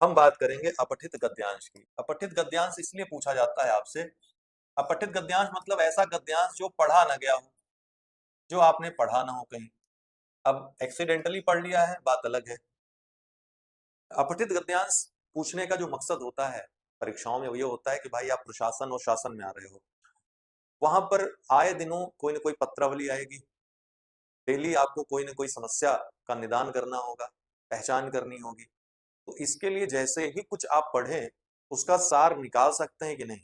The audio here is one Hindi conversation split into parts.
हम बात करेंगे अपठित गद्यांश की। अपठित गद्यांश इसलिए पूछा जाता है आपसे, अपठित गद्यांश मतलब ऐसा गद्यांश जो पढ़ा ना गया हो, जो आपने पढ़ा ना हो कहीं। अब एक्सीडेंटली पढ़ लिया है बात अलग है। अपठित गद्यांश पूछने का जो मकसद होता है परीक्षाओं में वो ये होता है कि भाई आप प्रशासन और शासन में आ रहे हो, वहां पर आए दिनों कोई ना कोई पत्रावली आएगी, डेली आपको कोई ना कोई समस्या का निदान करना होगा, पहचान करनी होगी। तो इसके लिए जैसे ही कुछ आप पढ़ें, उसका सार निकाल सकते हैं कि नहीं,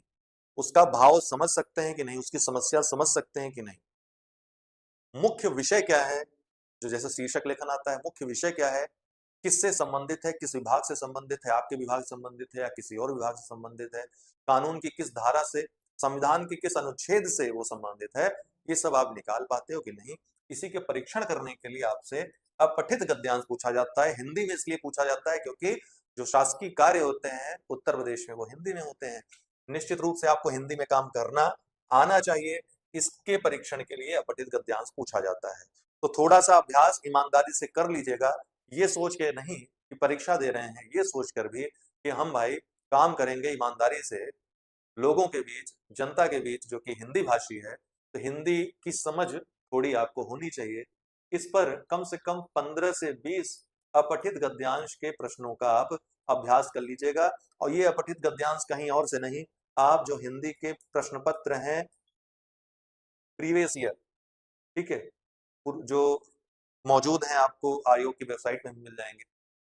उसका भाव समझ सकते हैं कि नहीं, उसकी समस्या समझ सकते हैं कि नहीं, मुख्य विषय क्या है, जो जैसे शीर्षक लेखन आता है, मुख्य विषय क्या है, किससे संबंधित है, किस विभाग से संबंधित है, आपके विभाग से संबंधित है या किसी और विभाग से संबंधित है, कानून की किस धारा से, संविधान के किस अनुच्छेद से वो संबंधित है, ये सब आप निकाल पाते हो कि नहीं। इसी के परीक्षण करने के लिए आपसे अपठित गद्यांश पूछा जाता है। हिंदी में इसलिए पूछा जाता है क्योंकि जो शासकीय कार्य होते हैं उत्तर प्रदेश में वो हिंदी में होते हैं। निश्चित रूप से आपको हिंदी में काम करना आना चाहिए, इसके परीक्षण के लिए अपठित गद्यांश पूछा जाता है। तो थोड़ा सा अभ्यास ईमानदारी से कर लीजिएगा, ये सोच के नहीं कि परीक्षा दे रहे हैं, ये सोचकर भी कि हम भाई काम करेंगे ईमानदारी से लोगों के बीच, जनता के बीच जो कि हिंदी भाषी है, तो हिंदी की समझ थोड़ी आपको होनी चाहिए। इस पर कम से कम 15 से 20 अपठित गद्यांश के प्रश्नों का आप अभ्यास कर लीजिएगा। और ये अपठित गद्यांश कहीं और से नहीं, आप जो हिंदी के प्रश्न पत्र हैं प्रीवियस ईयर, ठीक है, जो मौजूद हैं आपको आयोग की वेबसाइट में मिल जाएंगे,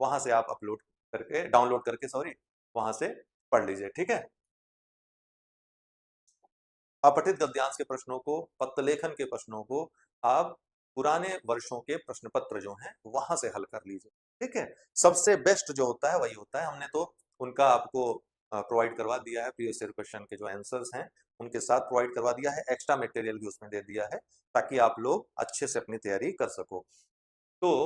वहां से आप अपलोड करके डाउनलोड करके सॉरी वहां से पढ़ लीजिए, ठीक है। अपठित गद्यांश के प्रश्नों को, पत्रलेखन के प्रश्नों को आप पुराने वर्षों के प्रश्न पत्र जो हैं वहां से हल कर लीजिए, ठीक है। सबसे बेस्ट जो होता है वही होता है, हमने तो उनका आपको प्रोवाइड करवा दिया है, प्रीवियस ईयर क्वेश्चन के जो आंसर्स हैं उनके साथ प्रोवाइड करवा दिया है, एक्स्ट्रा मटेरियल भी उसमें दे दिया है ताकि आप लोग अच्छे से अपनी तैयारी कर सको।